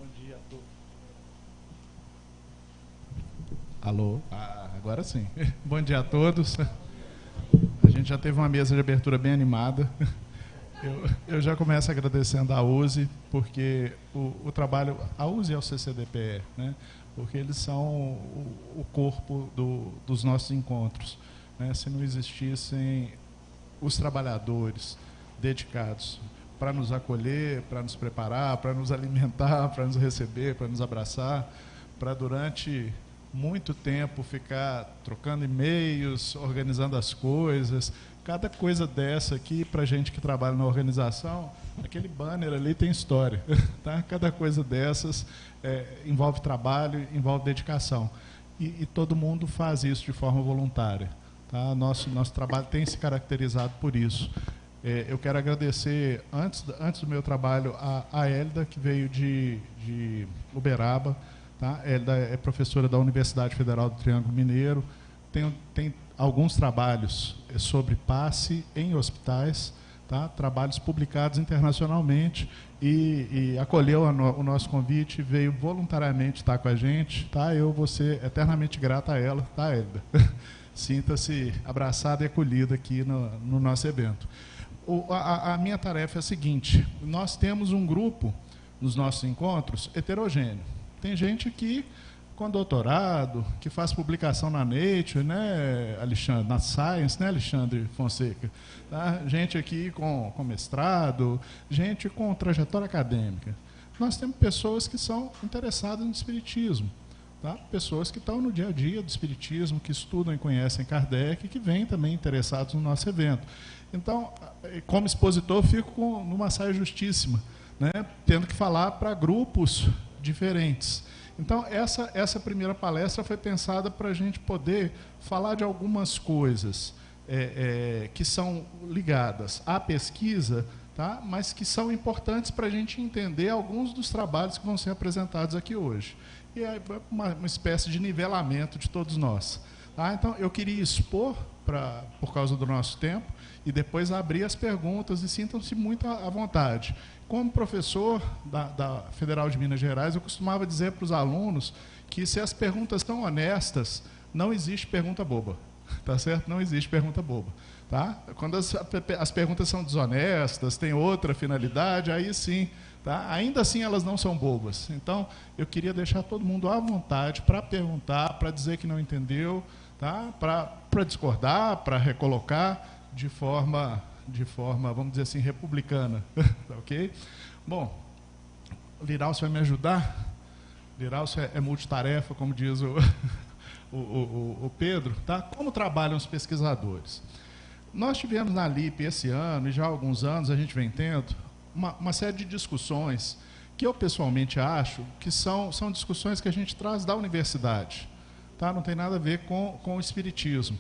Bom dia a todos. Alô? Agora sim. Bom dia a todos. A gente já teve uma mesa de abertura bem animada. Eu já começo agradecendo a USE, porque o trabalho, a USE é o CCDPE, né? Porque eles são o corpo dos nossos encontros, né? Se não existissem os trabalhadores dedicados para nos acolher, para nos preparar, para nos alimentar, para nos receber, para nos abraçar, para durante muito tempo ficar trocando e-mails, organizando as coisas. Cada coisa dessa aqui, para a gente que trabalha na organização, aquele banner ali tem história. Tá? Cada coisa dessas envolve trabalho, envolve dedicação. E todo mundo faz isso de forma voluntária. Tá? Nosso trabalho tem se caracterizado por isso. Eu quero agradecer, antes do meu trabalho, a Hélida, que veio de Uberaba. Tá? Hélida é professora da Universidade Federal do Triângulo Mineiro. Tem alguns trabalhos sobre passe em hospitais, tá? Trabalhos publicados internacionalmente, e acolheu o nosso convite, veio voluntariamente estar com a gente. Tá? Eu vou ser eternamente grata a ela, tá, Hélida? Sinta-se abraçada e acolhida aqui no nosso evento. A minha tarefa é a seguinte: nós temos um grupo nos nossos encontros heterogêneo. Tem gente aqui com doutorado, que faz publicação na Nature, né, Alexandre, na Science, né, Alexandre Fonseca? Tá? Gente aqui com mestrado, gente com trajetória acadêmica. Nós temos pessoas que são interessadas no espiritismo. Tá? Pessoas que estão no dia a dia do espiritismo, que estudam e conhecem Kardec, que vêm também interessados no nosso evento. Então, como expositor, fico numa saia justíssima, né? Tendo que falar para grupos diferentes. Então, essa primeira palestra foi pensada para a gente poder falar de algumas coisas que são ligadas à pesquisa, tá? Mas que são importantes para a gente entender alguns dos trabalhos que vão ser apresentados aqui hoje. E é uma espécie de nivelamento de todos nós. Tá? Então, eu queria expor, por causa do nosso tempo, e depois abrir as perguntas, e sintam-se muito à vontade. Como professor da Federal de Minas Gerais, eu costumava dizer para os alunos que, se as perguntas são honestas, não existe pergunta boba. Tá certo? Não existe pergunta boba. Tá? Quando as perguntas são desonestas, têm outra finalidade, aí sim, tá? Ainda assim elas não são bobas. Então, eu queria deixar todo mundo à vontade para perguntar, para dizer que não entendeu, tá? Para discordar, para recolocar de forma, vamos dizer assim, republicana. Tá, ok? Bom, o Liraucio vai me ajudar. Liraucio é multitarefa, como diz o Pedro. Tá? Como trabalham os pesquisadores? Nós tivemos na LIP esse ano, e já há alguns anos a gente vem tendo, uma série de discussões que eu pessoalmente acho que são discussões que a gente traz da universidade. Tá? Não tem nada a ver com o espiritismo.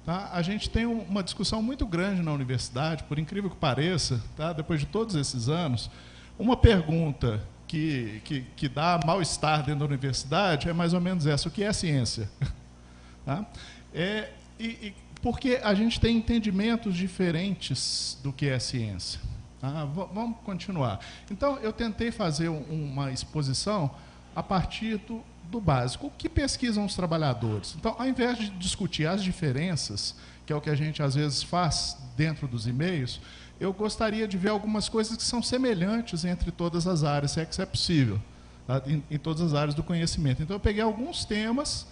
Tá? A gente tem uma discussão muito grande na universidade, por incrível que pareça, tá? Depois de todos esses anos, uma pergunta que dá mal-estar dentro da universidade é mais ou menos essa: o que é ciência? Tá? Porque a gente tem entendimentos diferentes do que é ciência. Tá? Vamos continuar. Então, eu tentei fazer uma exposição a partir do básico. O que pesquisam os trabalhadores? Então, ao invés de discutir as diferenças, que é o que a gente às vezes faz dentro dos e-mails, eu gostaria de ver algumas coisas que são semelhantes entre todas as áreas, se é que isso é possível, tá? em todas as áreas do conhecimento. Então, eu peguei alguns temas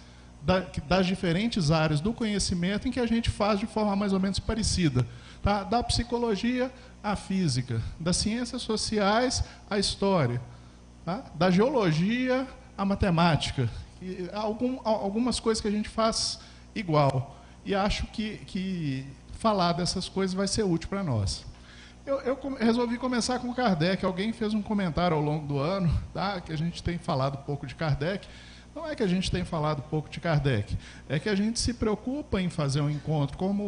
das diferentes áreas do conhecimento em que a gente faz de forma mais ou menos parecida. Tá? Da psicologia à física, das ciências sociais à história, tá? Da geologia à matemática. E algumas coisas que a gente faz igual. E acho que falar dessas coisas vai ser útil para nós. Eu resolvi começar com Kardec. Alguém fez um comentário ao longo do ano, tá? Que a gente tem falado pouco de Kardec. Não é que a gente tem falado pouco de Kardec, é que a gente se preocupa em fazer um encontro, como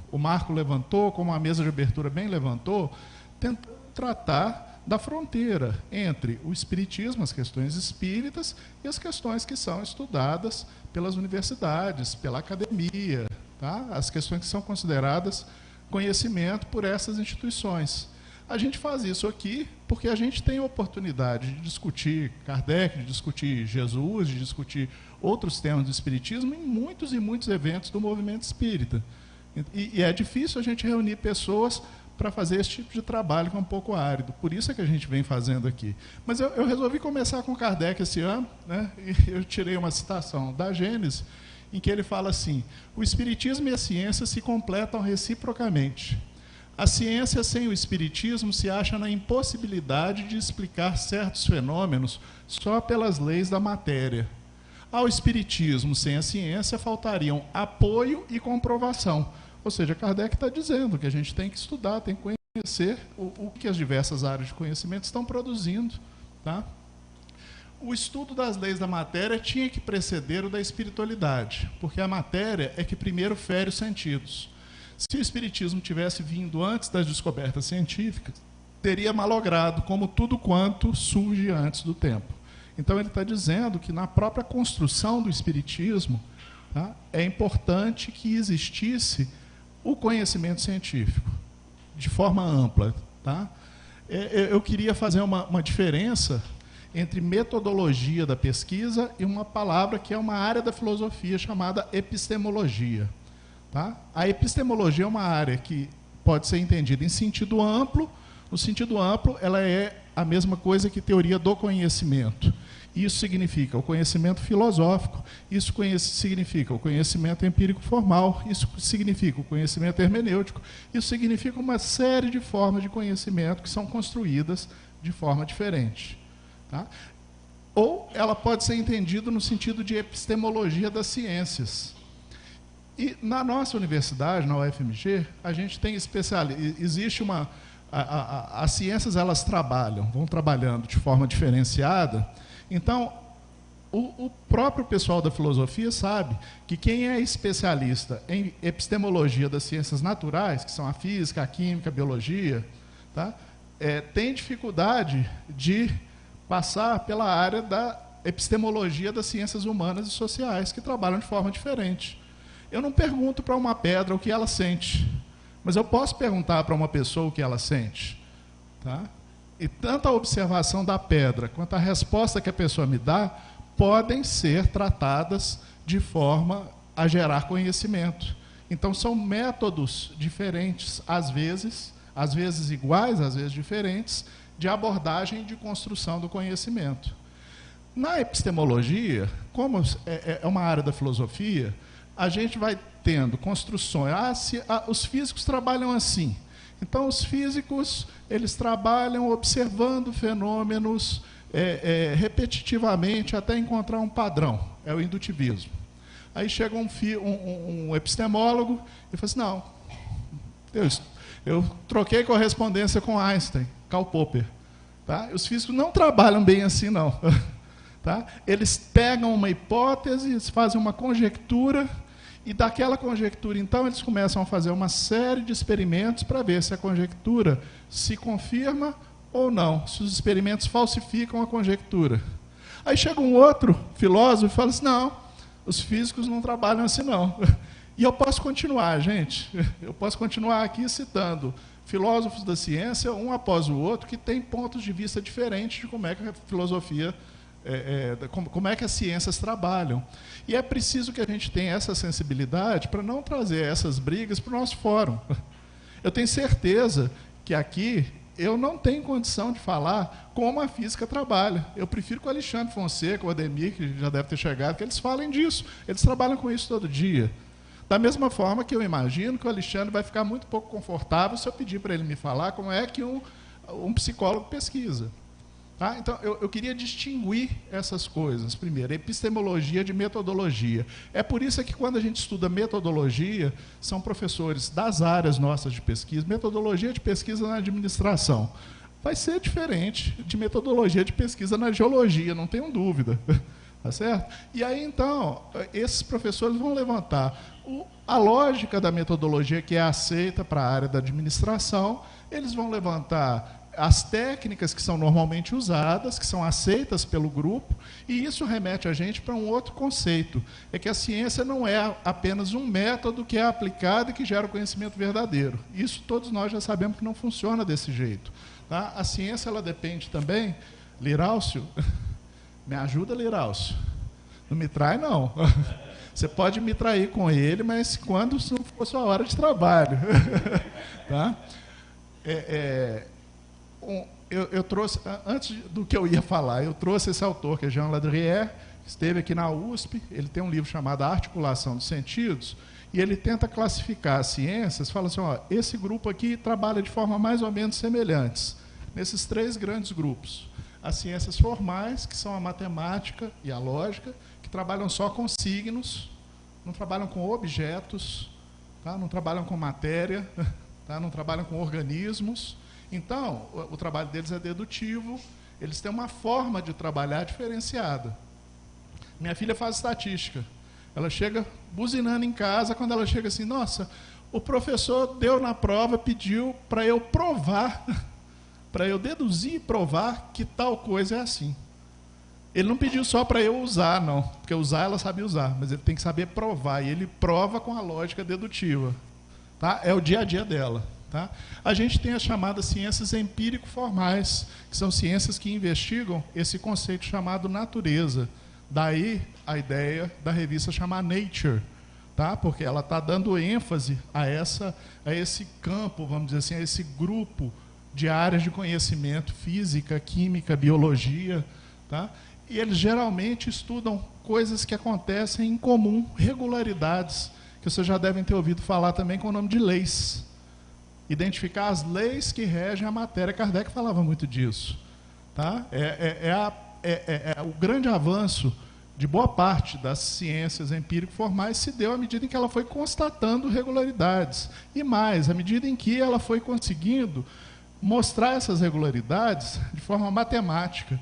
o Marco levantou, como a mesa de abertura bem levantou, tentando tratar da fronteira entre o espiritismo, as questões espíritas, e as questões que são estudadas pelas universidades, pela academia, tá? As questões que são consideradas conhecimento por essas instituições. A gente faz isso aqui porque a gente tem a oportunidade de discutir Kardec, de discutir Jesus, de discutir outros temas do Espiritismo em muitos e muitos eventos do movimento espírita. E é difícil a gente reunir pessoas para fazer esse tipo de trabalho que é um pouco árido. Por isso é que a gente vem fazendo aqui. Mas eu resolvi começar com Kardec esse ano, né? E eu tirei uma citação da Gênesis, em que ele fala assim: o Espiritismo e a ciência se completam reciprocamente. A ciência sem o Espiritismo se acha na impossibilidade de explicar certos fenômenos só pelas leis da matéria. Ao Espiritismo sem a ciência faltariam apoio e comprovação. Ou seja, Kardec está dizendo que a gente tem que estudar, tem que conhecer o que as diversas áreas de conhecimento estão produzindo. Tá? O estudo das leis da matéria tinha que preceder o da espiritualidade, porque a matéria é que primeiro fere os sentidos. Se o Espiritismo tivesse vindo antes das descobertas científicas, teria malogrado como tudo quanto surge antes do tempo. Então ele está dizendo que na própria construção do Espiritismo, tá, é importante que existisse o conhecimento científico, de forma ampla. Tá? Eu queria fazer uma diferença entre metodologia da pesquisa e uma palavra que é uma área da filosofia chamada epistemologia. Tá? A epistemologia é uma área que pode ser entendida em sentido amplo. No sentido amplo, ela é a mesma coisa que teoria do conhecimento. Isso significa o conhecimento filosófico, isso significa o conhecimento empírico formal, isso significa o conhecimento hermenêutico, isso significa uma série de formas de conhecimento que são construídas de forma diferente. Tá? Ou ela pode ser entendida no sentido de epistemologia das ciências. E na nossa universidade, na UFMG, a gente tem existe uma... As ciências, elas vão trabalhando de forma diferenciada. Então, o próprio pessoal da filosofia sabe que quem é especialista em epistemologia das ciências naturais, que são a física, a química, a biologia, tá? Tem dificuldade de passar pela área da epistemologia das ciências humanas e sociais, que trabalham de forma diferente. Eu não pergunto para uma pedra o que ela sente, mas eu posso perguntar para uma pessoa o que ela sente. Tá? E tanto a observação da pedra quanto a resposta que a pessoa me dá podem ser tratadas de forma a gerar conhecimento. Então, são métodos diferentes, às vezes iguais, às vezes diferentes, de abordagem de construção do conhecimento. Na epistemologia, como é uma área da filosofia, a gente vai tendo construções. Os físicos trabalham assim. Então, os físicos, eles trabalham observando fenômenos repetitivamente até encontrar um padrão. É o indutivismo. Aí chega um epistemólogo e fala assim, não, eu troquei correspondência com Einstein, Karl Popper. Tá? Os físicos não trabalham bem assim, não. Tá? Eles pegam uma hipótese, eles fazem uma conjectura, e daquela conjectura, então, eles começam a fazer uma série de experimentos para ver se a conjectura se confirma ou não, se os experimentos falsificam a conjectura. Aí chega um outro filósofo e fala assim, não, os físicos não trabalham assim, não. E eu posso continuar, gente, eu posso continuar aqui citando filósofos da ciência, um após o outro, que têm pontos de vista diferentes de como é que a filosofia, como é que as ciências trabalham. E é preciso que a gente tenha essa sensibilidade para não trazer essas brigas para o nosso fórum. Eu tenho certeza que aqui eu não tenho condição de falar como a física trabalha. Eu prefiro que o Alexandre Fonseca, o Ademir, que já deve ter chegado, que eles falem disso. Eles trabalham com isso todo dia. Da mesma forma que eu imagino que o Alexandre vai ficar muito pouco confortável se eu pedir para ele me falar como é que um psicólogo pesquisa. Tá? Então, eu queria distinguir essas coisas. Primeiro, epistemologia de metodologia. É por isso que quando a gente estuda metodologia, são professores das áreas nossas de pesquisa, metodologia de pesquisa na administração. Vai ser diferente de metodologia de pesquisa na geologia, não tenho dúvida. Tá certo? E aí, então, esses professores vão levantar a lógica da metodologia que é aceita para a área da administração, eles vão levantar as técnicas que são normalmente usadas, que são aceitas pelo grupo, e isso remete a gente para um outro conceito, é que a ciência não é apenas um método que é aplicado e que gera o conhecimento verdadeiro. Isso todos nós já sabemos que não funciona desse jeito. Tá? A ciência, ela depende também... Liraucio, me ajuda, Liraucio. Não me trai, não. Você pode me trair com ele, mas quando não for sua hora de trabalho. Tá? Eu trouxe, antes do que eu ia falar, eu trouxe esse autor, que é Jean Ladrierie, que esteve aqui na USP. Ele tem um livro chamado A Articulação dos Sentidos, e ele tenta classificar as ciências, fala assim, ó, esse grupo aqui trabalha de forma mais ou menos semelhantes, nesses 3 grandes grupos. As ciências formais, que são a matemática e a lógica, que trabalham só com signos, não trabalham com objetos, tá? Não trabalham com matéria, tá? Não trabalham com organismos. Então, o trabalho deles é dedutivo, eles têm uma forma de trabalhar diferenciada. Minha filha faz estatística. Ela chega buzinando em casa, quando ela chega assim, nossa, o professor deu na prova, pediu para eu provar... para eu deduzir e provar que tal coisa é assim. Ele não pediu só para eu usar, não, porque usar ela sabe usar, mas ele tem que saber provar, e ele prova com a lógica dedutiva. Tá? É o dia a dia dela. Tá? A gente tem as chamadas ciências empírico-formais, que são ciências que investigam esse conceito chamado natureza. Daí a ideia da revista chamar Nature, tá? Porque ela está dando ênfase a esse campo, vamos dizer assim, a esse grupo de áreas de conhecimento, física, química, biologia, tá? E eles geralmente estudam coisas que acontecem em comum, regularidades, que vocês já devem ter ouvido falar também com o nome de leis. Identificar as leis que regem a matéria. Kardec falava muito disso. Tá? O grande avanço de boa parte das ciências empírico-formais se deu à medida em que ela foi constatando regularidades. E mais, à medida em que ela foi conseguindo mostrar essas regularidades de forma matemática,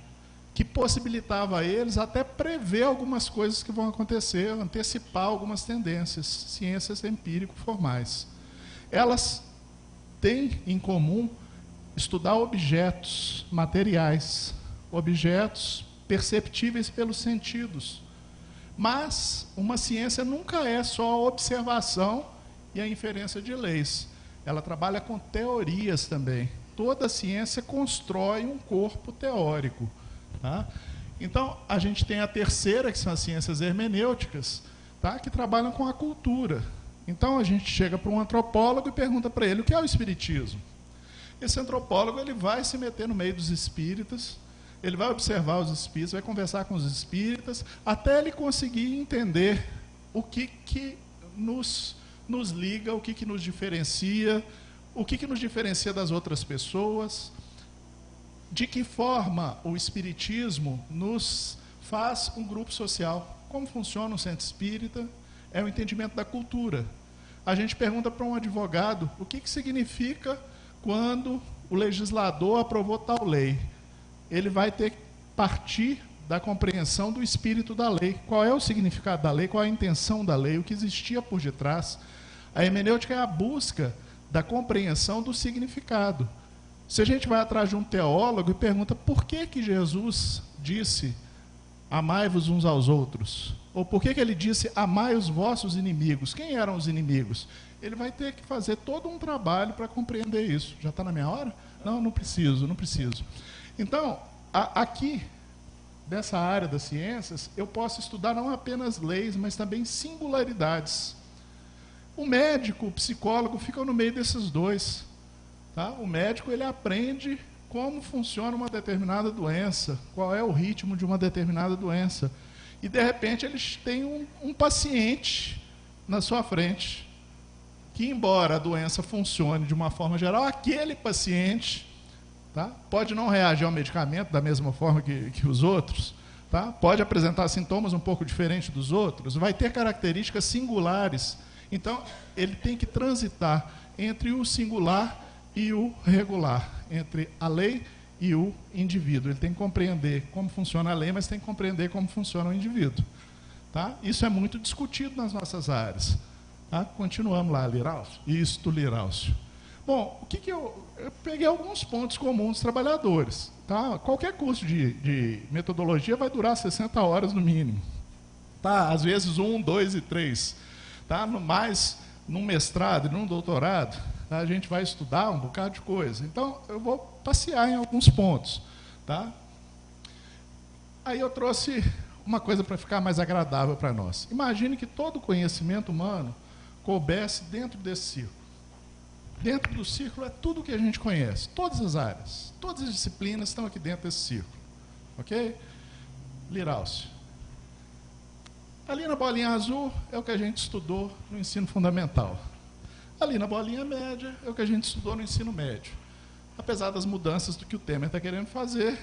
que possibilitava a eles até prever algumas coisas que vão acontecer, antecipar algumas tendências, ciências empírico-formais. Elas têm em comum estudar objetos materiais, objetos perceptíveis pelos sentidos. Mas uma ciência nunca é só a observação e a inferência de leis. Ela trabalha com teorias também. Toda ciência constrói um corpo teórico. Tá? Então, a gente tem a terceira, que são as ciências hermenêuticas, tá? Que trabalham com a cultura. Então, a gente chega para um antropólogo e pergunta para ele o que é o espiritismo. Esse antropólogo ele vai se meter no meio dos espíritas, ele vai observar os espíritas, vai conversar com os espíritas, até ele conseguir entender o que nos liga, o que nos diferencia, o que nos diferencia das outras pessoas, de que forma o espiritismo nos faz um grupo social, como funciona um centro espírita, é o entendimento da cultura. A gente pergunta para um advogado o que significa quando o legislador aprovou tal lei. Ele vai ter que partir da compreensão do espírito da lei. Qual é o significado da lei, qual é a intenção da lei, o que existia por detrás. A hermenêutica é a busca da compreensão do significado. Se a gente vai atrás de um teólogo e pergunta por que Jesus disse amai-vos uns aos outros, ou por que ele disse amai os vossos inimigos, quem eram os inimigos? Ele vai ter que fazer todo um trabalho para compreender isso. Já está na minha hora? Não, não preciso. Então, aqui, dessa área das ciências, eu posso estudar não apenas leis, mas também singularidades. O médico, o psicólogo ficam no meio desses dois. Tá? O médico ele aprende como funciona uma determinada doença, qual é o ritmo de uma determinada doença. E, de repente, eles têm um paciente na sua frente, que, embora a doença funcione de uma forma geral, aquele paciente, tá, pode não reagir ao medicamento da mesma forma que os outros, tá? Pode apresentar sintomas um pouco diferentes dos outros, vai ter características singulares. Então, ele tem que transitar entre o singular e o regular, entre a lei e o indivíduo. Ele tem que compreender como funciona a lei, mas tem que compreender como funciona o indivíduo. Tá? Isso é muito discutido nas nossas áreas. Tá? Continuamos lá, Liraucio. Liraucio. Bom, o que eu peguei alguns pontos comuns dos trabalhadores. Tá? Qualquer curso de metodologia vai durar 60 horas no mínimo. Tá? Às vezes 1, 2 e 3. Tá? Mais num mestrado e num doutorado, tá? A gente vai estudar um bocado de coisa. Então, eu vou passear em alguns pontos. Tá? Aí eu trouxe uma coisa para ficar mais agradável para nós. Imagine que todo conhecimento humano coubesse dentro desse círculo. Dentro do círculo é tudo o que a gente conhece, todas as áreas, todas as disciplinas estão aqui dentro desse círculo. Ok? Lirauce. Ali na bolinha azul é o que a gente estudou no ensino fundamental. Ali na bolinha média é o que a gente estudou no ensino médio. Apesar das mudanças do que o Temer está querendo fazer,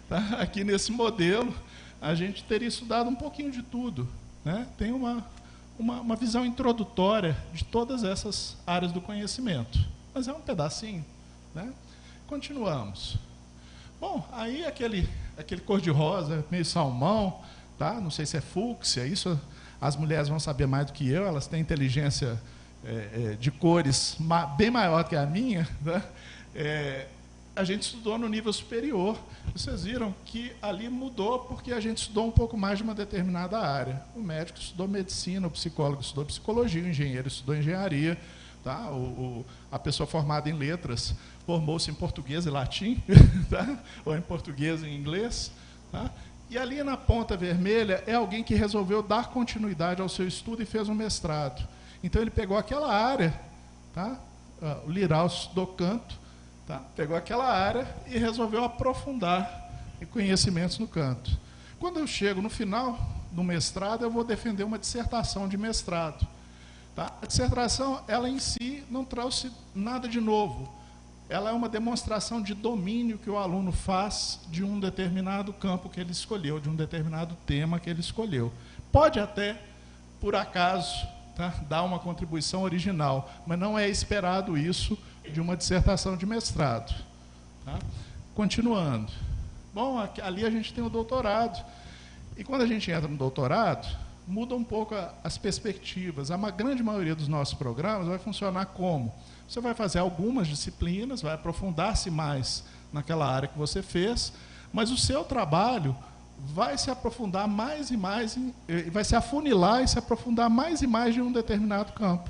tá? Aqui nesse modelo, a gente teria estudado um pouquinho de tudo. Né? Tem uma visão introdutória de todas essas áreas do conhecimento. Mas é um pedacinho. Né? Continuamos. Bom, aí aquele cor-de-rosa, meio salmão, tá? Não sei se é fúcsia, isso as mulheres vão saber mais do que eu, elas têm inteligência de cores bem maior que a minha. Tá? A gente estudou no nível superior. Vocês viram que ali mudou porque a gente estudou um pouco mais de uma determinada área. O médico estudou medicina, o psicólogo estudou psicologia, o engenheiro estudou engenharia. Tá? A pessoa formada em letras formou-se em português e latim, tá? Ou em português e inglês. Tá? E ali na ponta vermelha é alguém que resolveu dar continuidade ao seu estudo e fez um mestrado. Então ele pegou aquela área, tá? O Lirauce estudou canto, tá? Pegou aquela área e resolveu aprofundar em conhecimentos no canto. Quando eu chego no final do mestrado, eu vou defender uma dissertação de mestrado. Tá? A dissertação, ela em si não trouxe nada de novo. Ela é uma demonstração de domínio que o aluno faz de um determinado campo que ele escolheu, de um determinado tema que ele escolheu. Pode até, por acaso, tá, dar uma contribuição original, mas não é esperado isso de uma dissertação de mestrado. Tá? Continuando. Bom, ali a gente tem o doutorado. E quando a gente entra no doutorado, muda um pouco as perspectivas. A grande maioria dos nossos programas vai funcionar como? Você vai fazer algumas disciplinas, vai aprofundar-se mais naquela área que você fez, mas o seu trabalho vai se aprofundar mais e mais, vai se afunilar e se aprofundar mais e mais em um determinado campo.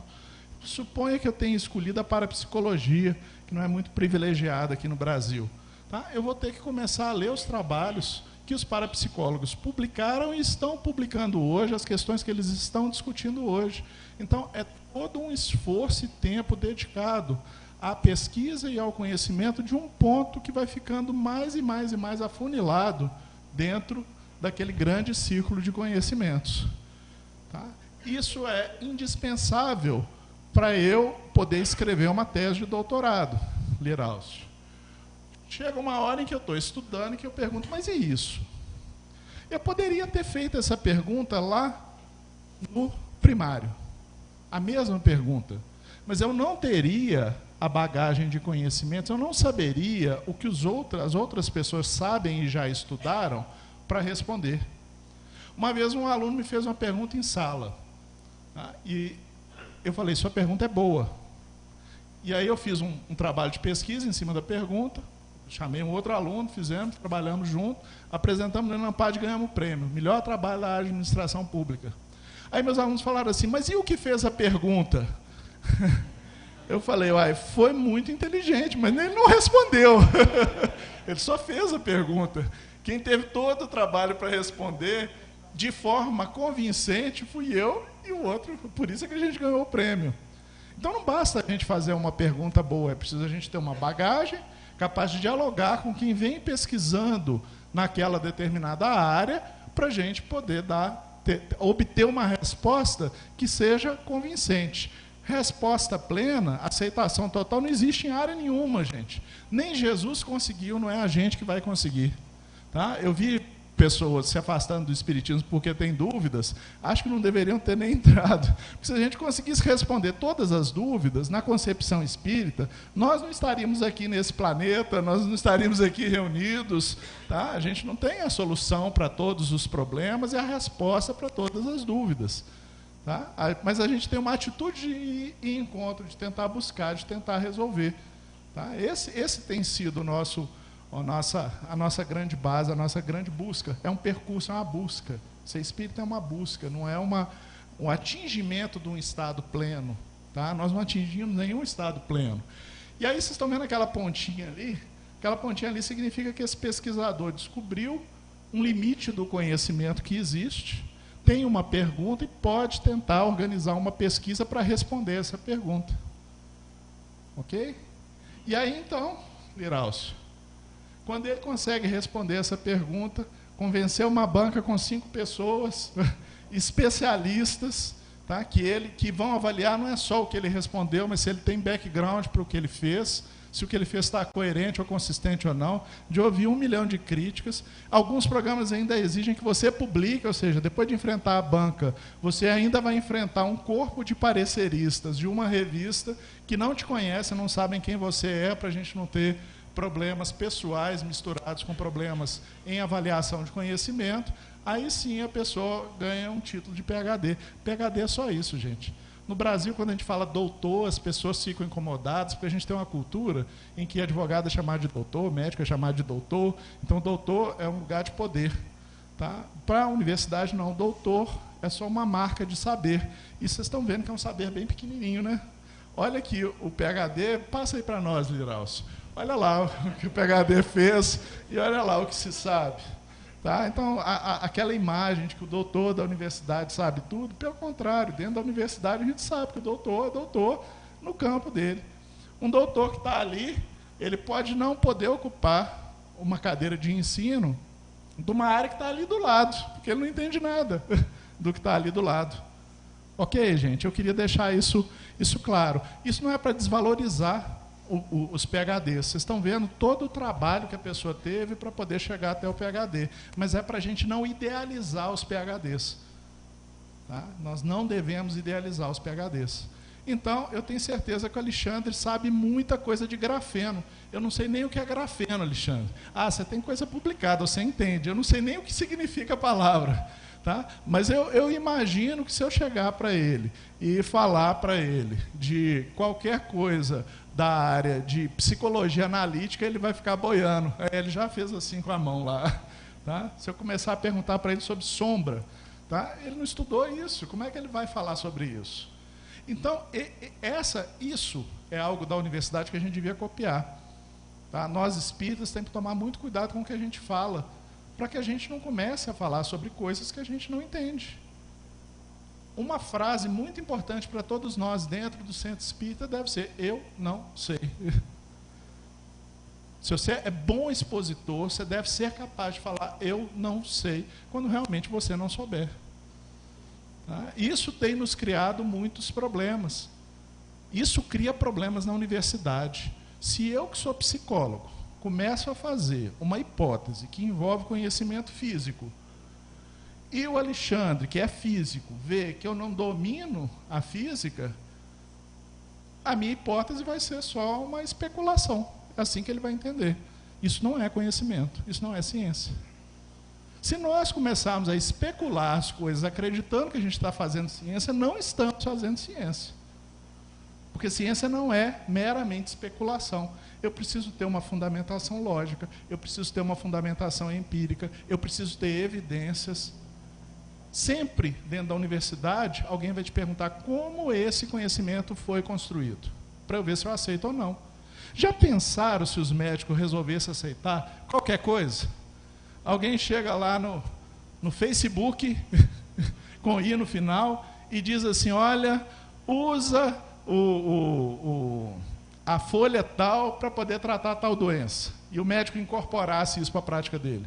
Suponha que eu tenha escolhido a parapsicologia, que não é muito privilegiada aqui no Brasil. Tá? Eu vou ter que começar a ler os trabalhos que os parapsicólogos publicaram e estão publicando hoje, as questões que eles estão discutindo hoje. Então, é todo um esforço e tempo dedicado à pesquisa e ao conhecimento de um ponto que vai ficando mais e mais e mais afunilado dentro daquele grande círculo de conhecimentos. Tá? Isso é indispensável para eu poder escrever uma tese de doutorado, Lirauce. Chega uma hora em que eu estou estudando e que eu pergunto, mas e isso? Eu poderia ter feito essa pergunta lá no primário. A mesma pergunta. Mas eu não teria a bagagem de conhecimentos, eu não saberia o que as outras pessoas sabem e já estudaram para responder. Uma vez um aluno me fez uma pergunta em sala. Tá? E eu falei, sua pergunta é boa. E aí eu fiz um trabalho de pesquisa em cima da pergunta, chamei um outro aluno, trabalhamos junto, apresentamos no Ampad e ganhamos o prêmio. Melhor trabalho da administração pública. Aí meus alunos falaram assim, mas e o que fez a pergunta? Eu falei, uai, foi muito inteligente, mas ele não respondeu. Ele só fez a pergunta. Quem teve todo o trabalho para responder de forma convincente fui eu e o outro, por isso é que a gente ganhou o prêmio. Então não basta a gente fazer uma pergunta boa, é preciso a gente ter uma bagagem capaz de dialogar com quem vem pesquisando naquela determinada área para a gente poder obter uma resposta que seja convincente. Resposta plena, aceitação total, não existe em área nenhuma, gente. Nem Jesus conseguiu, não é a gente que vai conseguir. Tá? Eu vi pessoas se afastando do espiritismo porque têm dúvidas, acho que não deveriam ter nem entrado. Porque se a gente conseguisse responder todas as dúvidas na concepção espírita, nós não estaríamos aqui nesse planeta, nós não estaríamos aqui reunidos. Tá? A gente não tem a solução para todos os problemas e a resposta para todas as dúvidas. Tá? Mas a gente tem uma atitude de ir em encontro, de tentar buscar, de tentar resolver. Tá? Esse tem sido a nossa grande base, a nossa grande busca. É um percurso, é uma busca. Ser espírita é uma busca, não é um atingimento de um estado pleno. Tá? Nós não atingimos nenhum estado pleno. E aí vocês estão vendo aquela pontinha ali? Aquela pontinha ali significa que esse pesquisador descobriu um limite do conhecimento que existe, tem uma pergunta e pode tentar organizar uma pesquisa para responder essa pergunta. Ok? E aí, então, Liraucio, quando ele consegue responder essa pergunta, convencer uma banca com 5 pessoas, especialistas, tá? que vão avaliar não é só o que ele respondeu, mas se ele tem background para o que ele fez, se o que ele fez está coerente ou consistente ou não, de ouvir 1 milhão de críticas. Alguns programas ainda exigem que você publique, ou seja, depois de enfrentar a banca, você ainda vai enfrentar um corpo de pareceristas de uma revista que não te conhece, não sabem quem você é, para a gente não ter problemas pessoais misturados com problemas em avaliação de conhecimento. Aí sim a pessoa ganha um título de PhD. PhD é só isso, gente. No Brasil, quando a gente fala doutor, as pessoas ficam incomodadas, porque a gente tem uma cultura em que advogado é chamado de doutor, médico é chamado de doutor. Então, doutor é um lugar de poder. Tá? Para a universidade, não. Doutor é só uma marca de saber. E vocês estão vendo que é um saber bem pequenininho, né? Olha aqui, o PhD, passa aí para nós, Liraucio. Olha lá o que o PhD fez e olha lá o que se sabe. Tá? Então, aquela imagem de que o doutor da universidade sabe tudo, pelo contrário, dentro da universidade a gente sabe que o doutor é doutor no campo dele. Um doutor que está ali, ele pode não poder ocupar uma cadeira de ensino de uma área que está ali do lado, porque ele não entende nada do que está ali do lado. Ok, gente? Eu queria deixar isso claro. Isso não é para desvalorizar os PhDs. Vocês estão vendo todo o trabalho que a pessoa teve para poder chegar até o PhD. Mas é para a gente não idealizar os PhDs. Tá? Nós não devemos idealizar os PhDs. Então, eu tenho certeza que o Alexandre sabe muita coisa de grafeno. Eu não sei nem o que é grafeno, Alexandre. Ah, você tem coisa publicada, você entende. Eu não sei nem o que significa a palavra. Tá? Mas eu imagino que se eu chegar para ele e falar para ele de qualquer coisa da área de psicologia analítica, ele vai ficar boiando. Ele já fez assim com a mão lá. Tá? Se eu começar a perguntar para ele sobre sombra, tá? Ele não estudou isso. Como é que ele vai falar sobre isso? Então, isso é algo da universidade que a gente devia copiar. Tá? Nós espíritas temos que tomar muito cuidado com o que a gente fala, para que a gente não comece a falar sobre coisas que a gente não entende. Uma frase muito importante para todos nós dentro do centro espírita deve ser: eu não sei. Se você é bom expositor, você deve ser capaz de falar eu não sei, quando realmente você não souber. Tá? Isso tem nos criado muitos problemas. Isso cria problemas na universidade. Se eu, que sou psicólogo, começo a fazer uma hipótese que envolve conhecimento físico, e o Alexandre, que é físico, vê que eu não domino a física, a minha hipótese vai ser só uma especulação. É assim que ele vai entender. Isso não é conhecimento, isso não é ciência. Se nós começarmos a especular as coisas acreditando que a gente está fazendo ciência, não estamos fazendo ciência. Porque ciência não é meramente especulação. Eu preciso ter uma fundamentação lógica, eu preciso ter uma fundamentação empírica, eu preciso ter evidências. Sempre, dentro da universidade, alguém vai te perguntar como esse conhecimento foi construído, para eu ver se eu aceito ou não. Já pensaram se os médicos resolvessem aceitar qualquer coisa? Alguém chega lá no Facebook, com I no final, e diz assim: olha, usa a folha tal para poder tratar tal doença. E o médico incorporasse isso para a prática dele.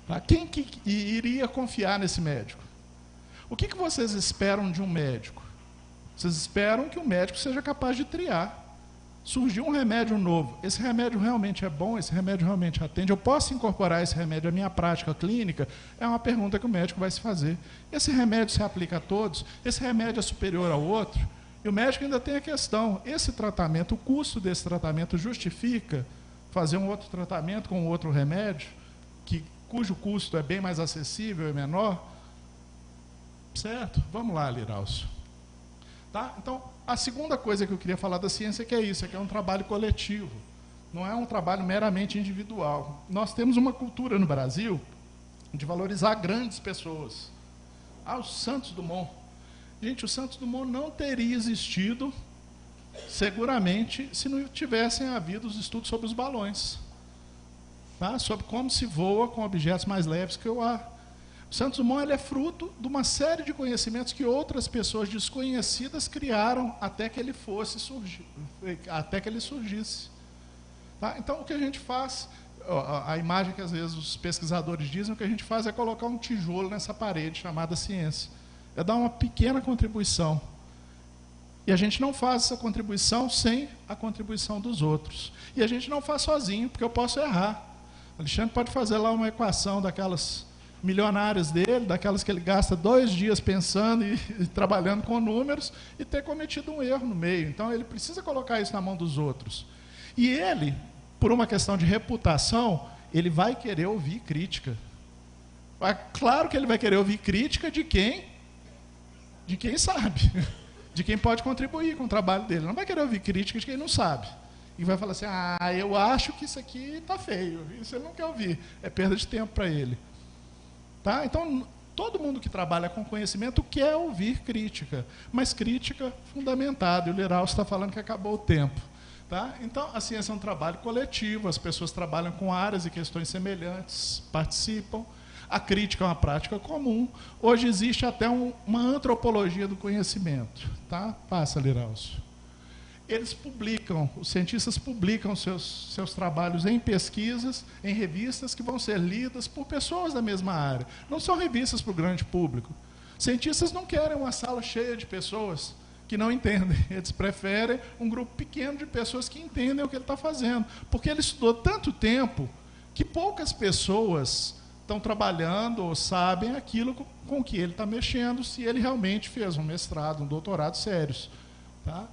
Tá? Quem que iria confiar nesse médico? O que vocês esperam de um médico? Vocês esperam que o médico seja capaz de triar. Surgiu um remédio novo. Esse remédio realmente é bom? Esse remédio realmente atende? Eu posso incorporar esse remédio à minha prática clínica? É uma pergunta que o médico vai se fazer. Esse remédio se aplica a todos? Esse remédio é superior ao outro? E o médico ainda tem a questão: esse tratamento, o custo desse tratamento justifica fazer um outro tratamento com outro remédio, cujo custo é bem mais acessível e menor? Certo? Vamos lá, Liraucio. Tá? Então, a segunda coisa que eu queria falar da ciência é que é isso, é que é um trabalho coletivo. Não é um trabalho meramente individual. Nós temos uma cultura no Brasil de valorizar grandes pessoas. Ah, o Santos Dumont. Gente, o Santos Dumont não teria existido, seguramente, se não tivessem havido os estudos sobre os balões. Tá? Sobre como se voa com objetos mais leves que o ar. O Santos Dumont ele é fruto de uma série de conhecimentos que outras pessoas desconhecidas criaram até que ele fosse surgir, até que ele surgisse. Tá? Então, o que a gente faz, a imagem que às vezes os pesquisadores dizem, o que a gente faz é colocar um tijolo nessa parede chamada ciência. É dar uma pequena contribuição. E a gente não faz essa contribuição sem a contribuição dos outros. E a gente não faz sozinho, porque eu posso errar. O Alexandre pode fazer lá uma equação daquelas milionárias dele, daquelas que ele gasta 2 dias pensando e trabalhando com números, e ter cometido um erro no meio. Então, ele precisa colocar isso na mão dos outros. E ele, por uma questão de reputação, ele vai querer ouvir crítica. Claro que ele vai querer ouvir crítica de quem sabe, de quem pode contribuir com o trabalho dele. Não vai querer ouvir crítica de quem não sabe. E vai falar assim, eu acho que isso aqui está feio. Isso ele não quer ouvir. É perda de tempo para ele. Tá? Então, todo mundo que trabalha com conhecimento quer ouvir crítica, mas crítica fundamentada. E o Liraucio está falando que acabou o tempo. Tá? Então, a ciência é um trabalho coletivo, as pessoas trabalham com áreas e questões semelhantes, participam. A crítica é uma prática comum. Hoje existe até uma antropologia do conhecimento. Tá? Passa, Liraucio. Eles publicam, os cientistas publicam seus trabalhos em pesquisas, em revistas que vão ser lidas por pessoas da mesma área. Não são revistas para o grande público. Cientistas não querem uma sala cheia de pessoas que não entendem. Eles preferem um grupo pequeno de pessoas que entendem o que ele está fazendo. Porque ele estudou tanto tempo que poucas pessoas estão trabalhando ou sabem aquilo com que ele está mexendo, se ele realmente fez um mestrado, um doutorado sérios. Tá?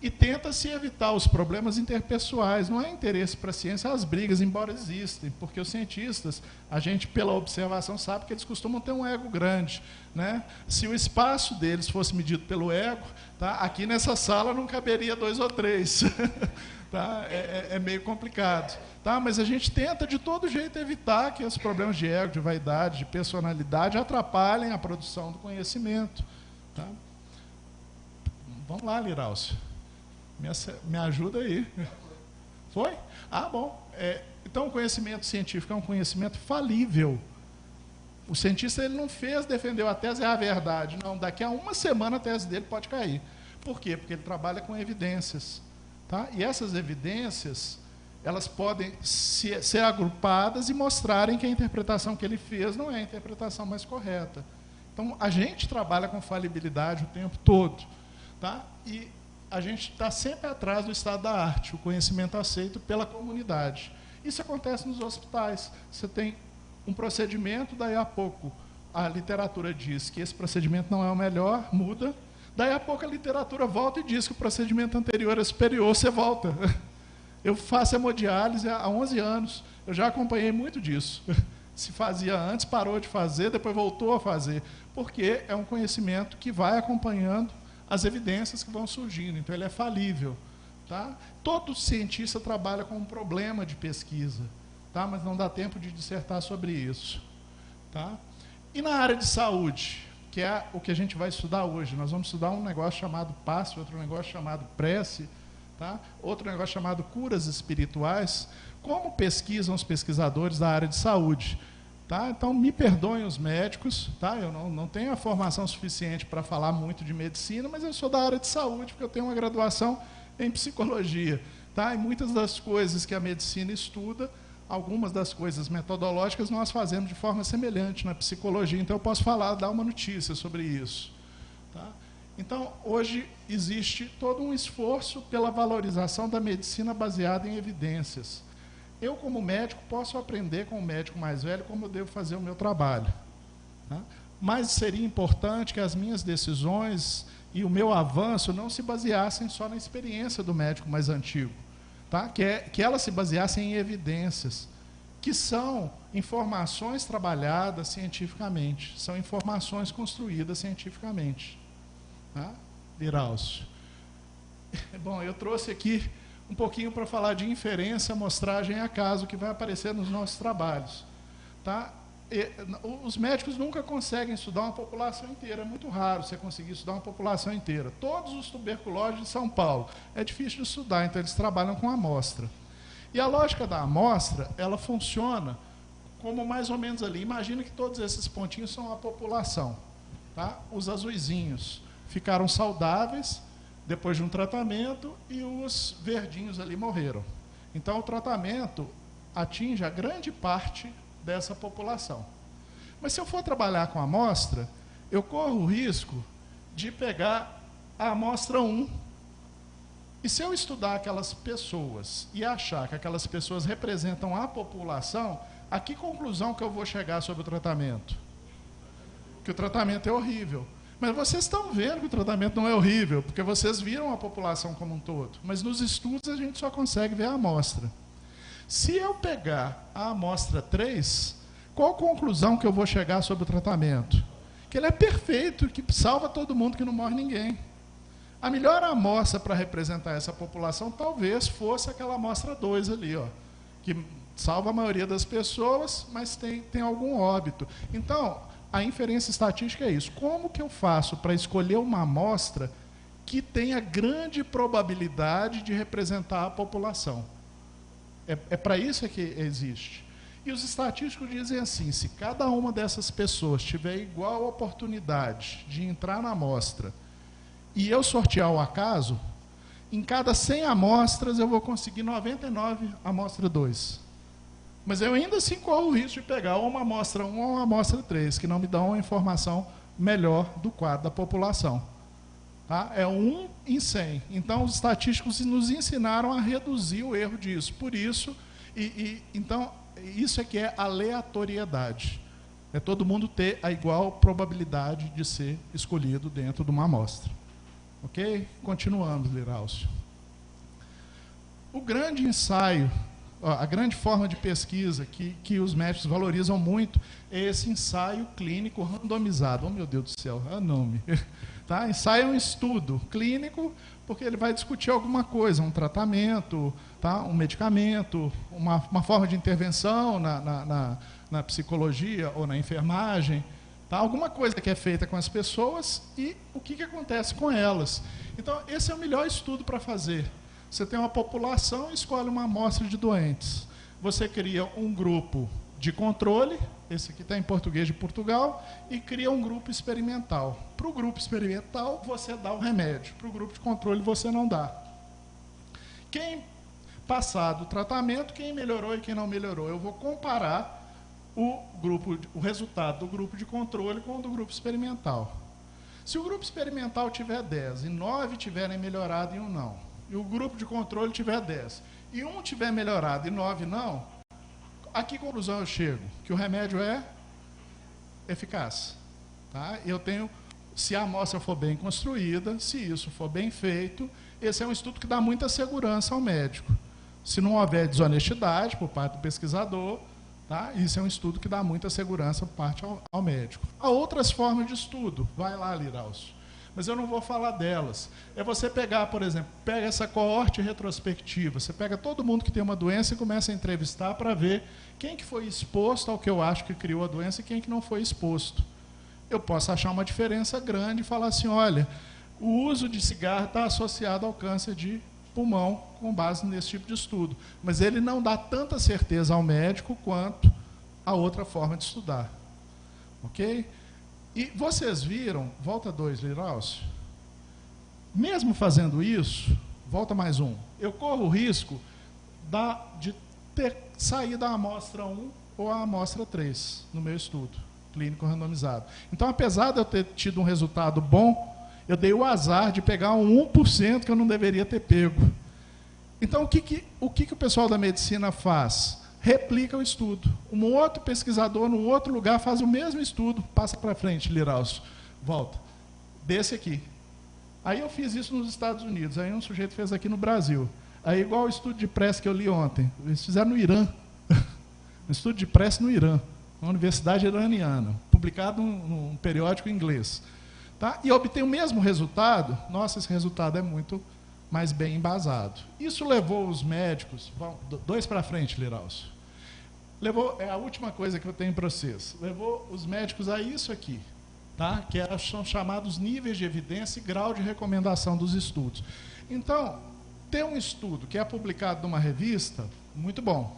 E tenta-se evitar os problemas interpessoais. Não é interesse para a ciência as brigas, embora existem, porque os cientistas, a gente, pela observação, sabe que eles costumam ter um ego grande. Né? Se o espaço deles fosse medido pelo ego, tá? Aqui nessa sala não caberia 2 ou 3. Tá? É meio complicado. Tá? Mas a gente tenta, de todo jeito, evitar que os problemas de ego, de vaidade, de personalidade atrapalhem a produção do conhecimento. Tá? Vamos lá, Liraucio. Me ajuda aí. Foi? Bom. Então, o conhecimento científico é um conhecimento falível. O cientista ele não defendeu a tese, é a verdade. Não, daqui a uma semana a tese dele pode cair. Por quê? Porque ele trabalha com evidências. Tá? E essas evidências, elas podem ser agrupadas e mostrarem que a interpretação que ele fez não é a interpretação mais correta. Então, a gente trabalha com falibilidade o tempo todo. Tá? E a gente está sempre atrás do estado da arte, o conhecimento aceito pela comunidade. Isso acontece nos hospitais. Você tem um procedimento, daí a pouco a literatura diz que esse procedimento não é o melhor, muda. Daí a pouco a literatura volta e diz que o procedimento anterior é superior, você volta. Eu faço hemodiálise há 11 anos, eu já acompanhei muito disso. Se fazia antes, parou de fazer, depois voltou a fazer. Porque é um conhecimento que vai acompanhando as evidências que vão surgindo, então ele é falível. Tá? Todo cientista trabalha com um problema de pesquisa, tá? Mas não dá tempo de dissertar sobre isso. Tá? E na área de saúde, que é o que a gente vai estudar hoje, nós vamos estudar um negócio chamado passe, outro negócio chamado prece, tá? Outro negócio chamado curas espirituais. Como pesquisam os pesquisadores da área de saúde? Tá? Então, me perdoem os médicos, tá? Eu não tenho a formação suficiente para falar muito de medicina, mas eu sou da área de saúde, porque eu tenho uma graduação em psicologia. Tá? E muitas das coisas que a medicina estuda, algumas das coisas metodológicas, nós fazemos de forma semelhante na psicologia. Então, eu posso dar uma notícia sobre isso. Tá? Então, hoje existe todo um esforço pela valorização da medicina baseada em evidências. Eu, como médico, posso aprender com o médico mais velho como eu devo fazer o meu trabalho. Tá? Mas seria importante que as minhas decisões e o meu avanço não se baseassem só na experiência do médico mais antigo. Tá? Que elas se baseassem em evidências, que são informações trabalhadas cientificamente, são informações construídas cientificamente. Tá? Liraucio. Bom, eu trouxe aqui um pouquinho para falar de inferência, amostragem e acaso, que vai aparecer nos nossos trabalhos. Tá? Os médicos nunca conseguem estudar uma população inteira, é muito raro você conseguir estudar uma população inteira. Todos os tuberculoses de São Paulo, é difícil de estudar, então eles trabalham com amostra. E a lógica da amostra, ela funciona como mais ou menos ali. Imagina que todos esses pontinhos são a população. Tá? Os azuizinhos ficaram saudáveis depois de um tratamento e os verdinhos ali morreram. Então o tratamento atinge a grande parte dessa população. Mas se eu for trabalhar com a amostra, eu corro o risco de pegar a amostra 1. E se eu estudar aquelas pessoas e achar que aquelas pessoas representam a população, a que conclusão que eu vou chegar sobre o tratamento? Que o tratamento é horrível. Mas vocês estão vendo que o tratamento não é horrível, porque vocês viram a população como um todo. Mas nos estudos a gente só consegue ver a amostra. Se eu pegar a amostra 3, qual a conclusão que eu vou chegar sobre o tratamento? Que ele é perfeito, que salva todo mundo, que não morre ninguém. A melhor amostra para representar essa população talvez fosse aquela amostra 2 ali, ó, que salva a maioria das pessoas, mas tem algum óbito. Então, a inferência estatística é isso. Como que eu faço para escolher uma amostra que tenha grande probabilidade de representar a população? É para isso que existe. E os estatísticos dizem assim, se cada uma dessas pessoas tiver igual oportunidade de entrar na amostra e eu sortear o acaso, em cada 100 amostras eu vou conseguir 99 amostra 2. Mas eu ainda assim corro o risco de pegar uma amostra 1 ou uma amostra 3, que não me dão uma informação melhor do quadro da população. Tá? É 1 em 100. Então, os estatísticos nos ensinaram a reduzir o erro disso. Por isso, então, isso é que é aleatoriedade. É todo mundo ter a igual probabilidade de ser escolhido dentro de uma amostra. Ok? Continuamos, Liraucio. O grande ensaio, a grande forma de pesquisa que os médicos valorizam muito é esse ensaio clínico randomizado. Oh, meu Deus do céu, é nome. Tá? Ensaio é um estudo clínico, porque ele vai discutir alguma coisa, um tratamento, tá? Um medicamento, uma forma de intervenção na psicologia ou na enfermagem, tá? Alguma coisa que é feita com as pessoas e o que acontece com elas. Então, esse é o melhor estudo para fazer. Você tem uma população e escolhe uma amostra de doentes. Você cria um grupo de controle, esse aqui está em português de Portugal, e cria um grupo experimental. Para o grupo experimental, você dá o remédio. Para o grupo de controle, você não dá. Quem passar do tratamento, quem melhorou e quem não melhorou. Eu vou comparar o resultado do grupo de controle com o do grupo experimental. Se o grupo experimental tiver 10 e 9 tiverem melhorado e 1 não, e o grupo de controle tiver 10 e 1 tiver melhorado e 9 não, a que conclusão eu chego? Que o remédio é eficaz. Tá? Eu tenho, se a amostra for bem construída, se isso for bem feito, esse é um estudo que dá muita segurança ao médico. Se não houver desonestidade por parte do pesquisador, tá? Isso é um estudo que dá muita segurança por parte ao médico. Há outras formas de estudo. Vai lá, Liraucio. Mas eu não vou falar delas. É você pegar, por exemplo, pega essa coorte retrospectiva, você pega todo mundo que tem uma doença e começa a entrevistar para ver quem que foi exposto ao que eu acho que criou a doença e quem que não foi exposto. Eu posso achar uma diferença grande e falar assim, olha, o uso de cigarro está associado ao câncer de pulmão com base nesse tipo de estudo. Mas ele não dá tanta certeza ao médico quanto a outra forma de estudar. Ok? E vocês viram, volta 2, Liraucio, mesmo fazendo isso, volta mais 1, eu corro o risco de ter saído da amostra 1 ou a amostra 3 no meu estudo clínico randomizado. Então, apesar de eu ter tido um resultado bom, eu dei o azar de pegar um 1% que eu não deveria ter pego. Então, o que o pessoal da medicina faz? Replica o estudo. Um outro pesquisador, num outro lugar, faz o mesmo estudo. Passa para frente, Liraucio. Volta. Desse aqui. Aí eu fiz isso nos Estados Unidos. Aí um sujeito fez aqui no Brasil. Aí igual o estudo de pressa que eu li ontem. Eles fizeram no Irã. um estudo de prece no Irã, na Universidade Iraniana, publicado num periódico inglês. Tá? E obter o mesmo resultado. Nossa, esse resultado é muito mais bem embasado. Isso levou os médicos, dois para frente, Liraucio. Levou, é a última coisa que eu tenho para vocês, levou os médicos a isso aqui, tá? Que são chamados níveis de evidência e grau de recomendação dos estudos. Então, ter um estudo que é publicado numa revista, muito bom.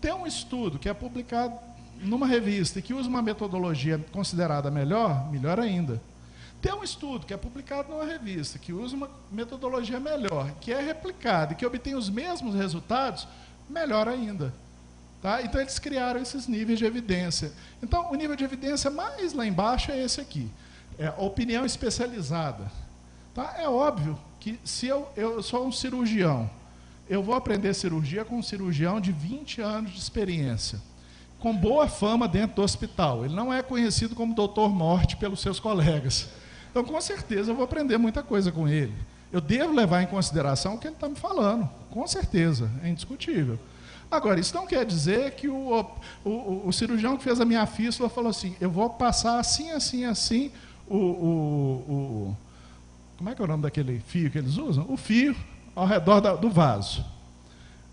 Ter um estudo que é publicado numa revista e que usa uma metodologia considerada melhor, melhor ainda. Ter um estudo que é publicado numa revista, que usa uma metodologia melhor, que é replicado e que obtém os mesmos resultados, melhor ainda. Tá? Então, eles criaram esses níveis de evidência. Então, o nível de evidência mais lá embaixo é esse aqui. É a opinião especializada. Tá? É óbvio que se eu sou um cirurgião, eu vou aprender cirurgia com um cirurgião de 20 anos de experiência, com boa fama dentro do hospital. Ele não é conhecido como Dr. Morte pelos seus colegas. Então, com certeza, eu vou aprender muita coisa com ele. Eu devo levar em consideração o que ele está me falando. Com certeza, é indiscutível. Agora, isso não quer dizer que o cirurgião que fez a minha fístula falou assim, eu vou passar assim, assim, assim, como é que é o nome daquele fio que eles usam? O fio ao redor do vaso.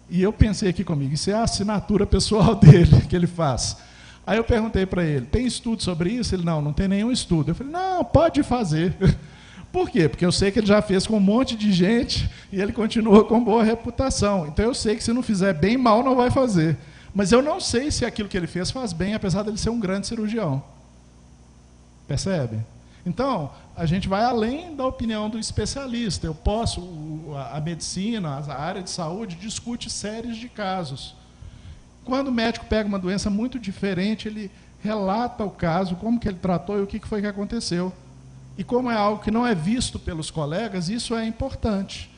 E eu pensei aqui comigo, isso é a assinatura pessoal dele, que ele faz. Aí eu perguntei para ele, tem estudo sobre isso? Ele, não tem nenhum estudo. Eu falei, não, pode fazer. Por quê? Porque eu sei que ele já fez com um monte de gente e ele continua com boa reputação. Então eu sei que se não fizer bem, mal não vai fazer. Mas eu não sei se aquilo que ele fez faz bem, apesar dele ser um grande cirurgião. Percebe? Então, a gente vai além da opinião do especialista. Eu posso, a medicina, a área de saúde, discute séries de casos. Quando o médico pega uma doença muito diferente, ele relata o caso, como que ele tratou e o que foi que aconteceu. E como é algo que não é visto pelos colegas, isso é importante.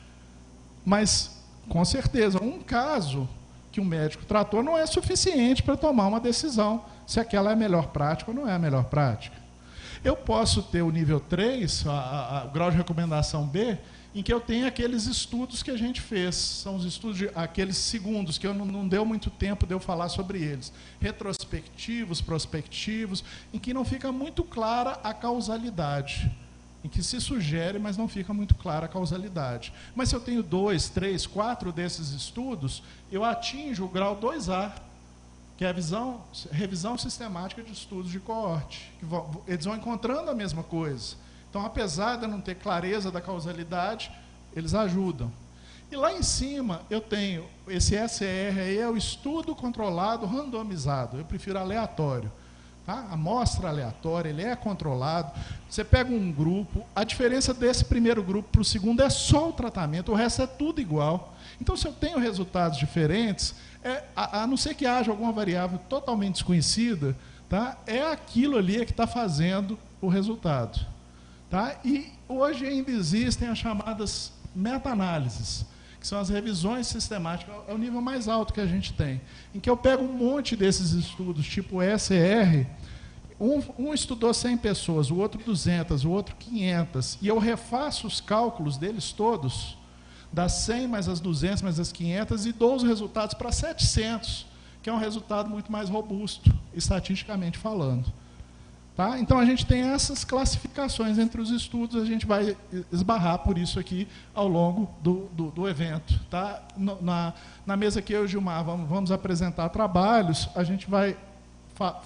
Mas, com certeza, um caso que o médico tratou não é suficiente para tomar uma decisão se aquela é a melhor prática ou não é a melhor prática. Eu posso ter o nível 3, o grau de recomendação B, em que eu tenho aqueles estudos que a gente fez. São os estudos, aqueles segundos, que eu não deu muito tempo de eu falar sobre eles. Retrospectivos, prospectivos, em que não fica muito clara a causalidade. Em que se sugere, mas não fica muito clara a causalidade. Mas se eu tenho 2, 3, 4 desses estudos, eu atinjo o grau 2A, que é a revisão sistemática de estudos de coorte. Eles vão encontrando a mesma coisa. Então, apesar de eu não ter clareza da causalidade, eles ajudam. E lá em cima, eu tenho esse SR, aí é o estudo controlado randomizado. Eu prefiro aleatório. Tá? Amostra aleatória, ele é controlado. Você pega um grupo, a diferença desse primeiro grupo para o segundo é só o tratamento, o resto é tudo igual. Então, se eu tenho resultados diferentes, a não ser que haja alguma variável totalmente desconhecida, tá? É aquilo ali que está fazendo o resultado. Tá? E hoje ainda existem as chamadas meta-análises, que são as revisões sistemáticas, é o nível mais alto que a gente tem, em que eu pego um monte desses estudos, tipo SR, um estudou 100 pessoas, o outro 200, o outro 500, e eu refaço os cálculos deles todos, das 100 mais as 200 mais as 500, e dou os resultados para 700, que é um resultado muito mais robusto, estatisticamente falando. Tá? Então, a gente tem essas classificações entre os estudos, a gente vai esbarrar por isso aqui ao longo do evento. Tá? Na mesa que eu e o Gilmar vamos apresentar trabalhos, a gente vai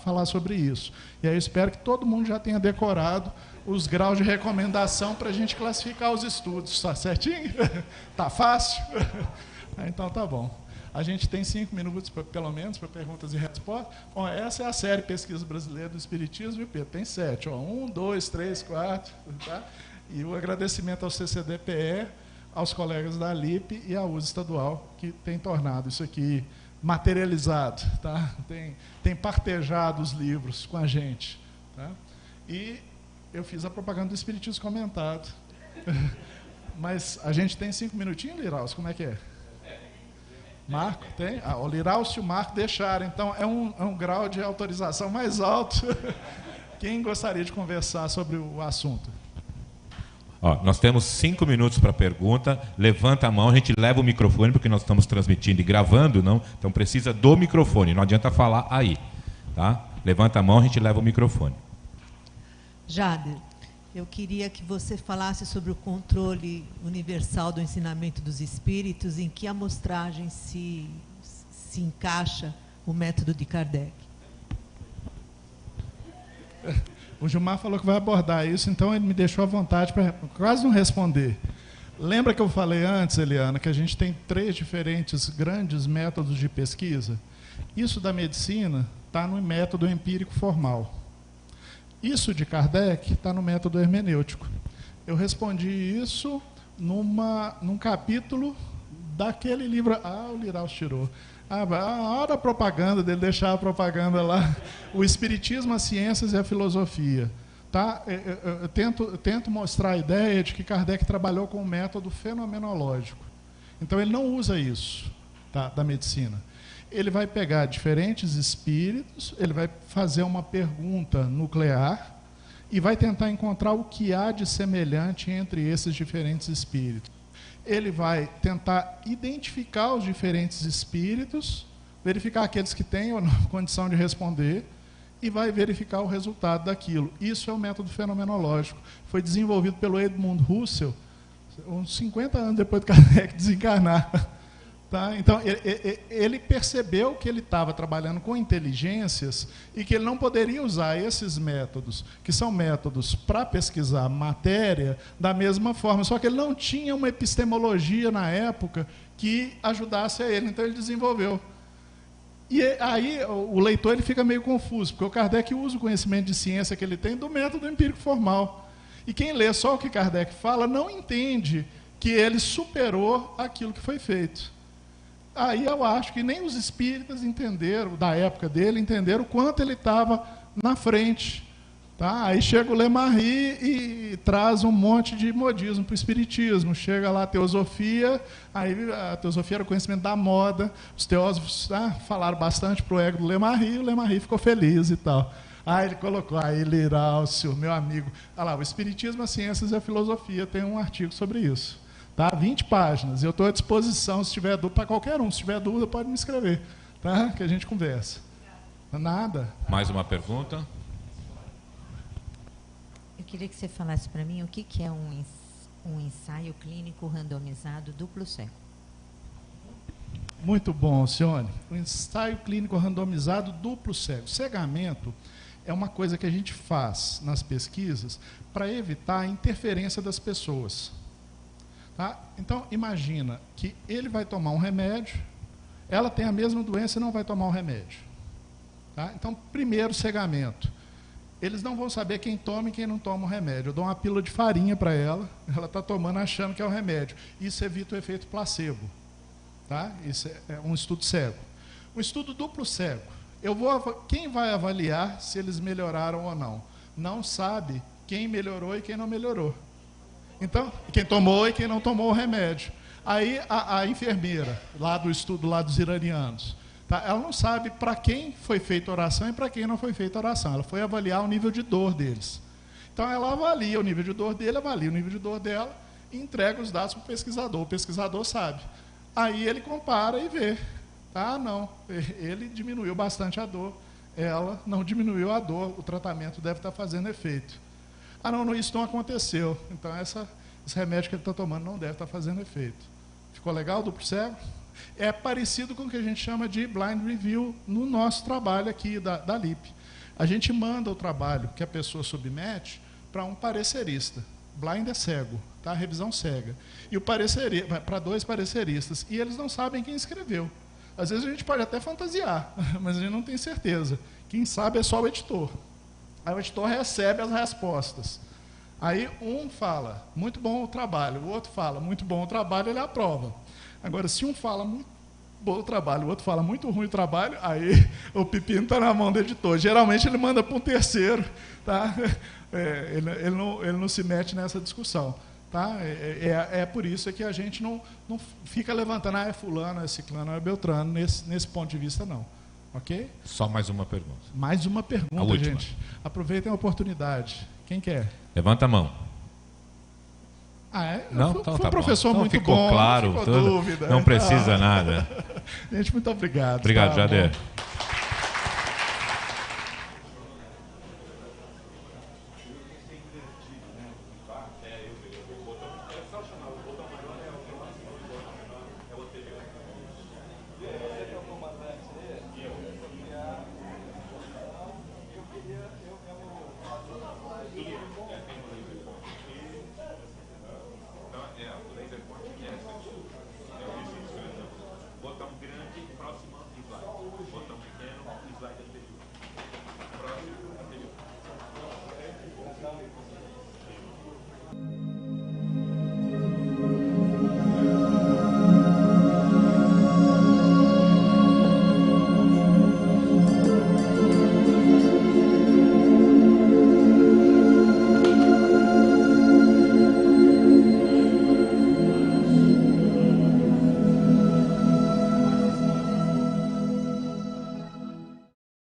falar sobre isso. E aí eu espero que todo mundo já tenha decorado os graus de recomendação para a gente classificar os estudos. Está certinho? Está fácil? Então, tá bom. A gente tem 5 minutos, pelo menos, para perguntas e respostas. Bom, essa é a série Pesquisa Brasileira do Espiritismo, viu, Pedro? Tem 7. 1, 2, 3, 4. Tá? E o agradecimento ao CCDPE, aos colegas da LIP e à USE Estadual, que tem tornado isso aqui materializado. Tá? Tem partejado os livros com a gente. Tá? E eu fiz a propaganda do Espiritismo comentado. Mas a gente tem 5 minutinhos, Liraucio? Como é que é? Marco, tem? O Liraucio e o Marco deixaram. Então, é um grau de autorização mais alto. Quem gostaria de conversar sobre o assunto? Ó, nós temos 5 minutos para pergunta. Levanta a mão, a gente leva o microfone, porque nós estamos transmitindo e gravando, não? Então precisa do microfone, não adianta falar aí. Tá? Levanta a mão, a gente leva o microfone. Jader, eu queria que você falasse sobre o controle universal do ensinamento dos espíritos, em que amostragem se encaixa o método de Kardec. O Gilmar falou que vai abordar isso, então ele me deixou à vontade para quase não responder. Lembra que eu falei antes, Eliana, que a gente tem 3 diferentes grandes métodos de pesquisa? Isso da medicina está no método empírico formal. Isso de Kardec está no método hermenêutico. Eu respondi isso num capítulo daquele livro... Ah, o Liraus tirou. A hora da propaganda, dele deixar a propaganda lá. O Espiritismo, as Ciências e a Filosofia. Tá? Eu tento mostrar a ideia de que Kardec trabalhou com um método fenomenológico. Então, ele não usa isso, tá, da medicina. Ele vai pegar diferentes espíritos, ele vai fazer uma pergunta nuclear e vai tentar encontrar o que há de semelhante entre esses diferentes espíritos. Ele vai tentar identificar os diferentes espíritos, verificar aqueles que têm ou não condição de responder e vai verificar o resultado daquilo. Isso é o método fenomenológico. Foi desenvolvido pelo Edmund Husserl uns 50 anos depois de Kardec desencarnar. Tá? Então, ele percebeu que ele estava trabalhando com inteligências e que ele não poderia usar esses métodos, que são métodos para pesquisar matéria, da mesma forma. Só que ele não tinha uma epistemologia na época que ajudasse a ele, então ele desenvolveu. E aí o leitor ele fica meio confuso, porque o Kardec usa o conhecimento de ciência que ele tem do método empírico formal. E quem lê só o que Kardec fala não entende que ele superou aquilo que foi feito. Aí eu acho que nem os espíritas entenderam, da época dele, entenderam o quanto ele estava na frente. Tá? Aí chega o Lemarie e traz um monte de modismo para o espiritismo. Chega lá a teosofia, aí a teosofia era o conhecimento da moda, os teósofos falaram bastante para o ego do Lemarie, e o Lemarie ficou feliz e tal. Aí ele colocou, aí Liraucio, meu amigo, olha lá, o Espiritismo, as Ciências e a Filosofia, tem um artigo sobre isso. Tá? 20 páginas. Eu estou à disposição, se tiver dúvida, para qualquer um. Se tiver dúvida, pode me escrever. Tá? Que a gente conversa. Nada. Mais uma pergunta? Eu queria que você falasse para mim o que é um ensaio clínico randomizado duplo cego. Muito bom, Alcione. O ensaio clínico randomizado duplo cego. Cegamento é uma coisa que a gente faz nas pesquisas para evitar a interferência das pessoas. Tá? Então, imagina que ele vai tomar um remédio, ela tem a mesma doença e não vai tomar o remédio. Tá? Então, primeiro, cegamento. Eles não vão saber quem toma e quem não toma o remédio. Eu dou uma pílula de farinha para ela, ela está tomando achando que é o remédio. Isso evita o efeito placebo. Tá? Isso é um estudo cego. Um estudo duplo cego. Quem vai avaliar se eles melhoraram ou não? Não sabe quem melhorou e quem não melhorou. Então, quem tomou e quem não tomou o remédio. Aí a enfermeira, lá do estudo lá dos iranianos, tá? Ela não sabe para quem foi feita oração e para quem não foi feita oração. Ela foi avaliar o nível de dor deles. Então, ela avalia o nível de dor dele, avalia o nível de dor dela e entrega os dados para o pesquisador. O pesquisador sabe. Aí ele compara e vê. Tá? Não, ele diminuiu bastante a dor, ela não diminuiu a dor, o tratamento deve estar fazendo efeito. Ah, não, isso não aconteceu. Então, esse remédio que ele está tomando não deve estar fazendo efeito. Ficou legal, duplo cego? É parecido com o que a gente chama de blind review no nosso trabalho aqui da LIP. A gente manda o trabalho que a pessoa submete para um parecerista. Blind é cego, tá? Revisão cega. E o para 2 pareceristas. E eles não sabem quem escreveu. Às vezes a gente pode até fantasiar, mas a gente não tem certeza. Quem sabe é só o editor. Aí o editor recebe as respostas. Aí um fala, muito bom o trabalho, o outro fala, muito bom o trabalho, ele aprova. Agora, se um fala muito bom o trabalho, o outro fala muito ruim o trabalho, aí o pepino está na mão do editor. Geralmente ele manda para um terceiro, tá? Ele não se mete nessa discussão. Tá? É por isso que a gente não fica levantando, é fulano, é ciclano, é beltrano, nesse ponto de vista não. Ok? Só mais uma pergunta. Mais uma pergunta, gente. Aproveitem a oportunidade. Quem quer? Levanta a mão. Ah, é? Não, Foi então um tá professor bom. Então muito ficou bom. claro, Não ficou tudo. dúvida. Não precisa nada. Gente, muito obrigado. Obrigado, tá? Jader.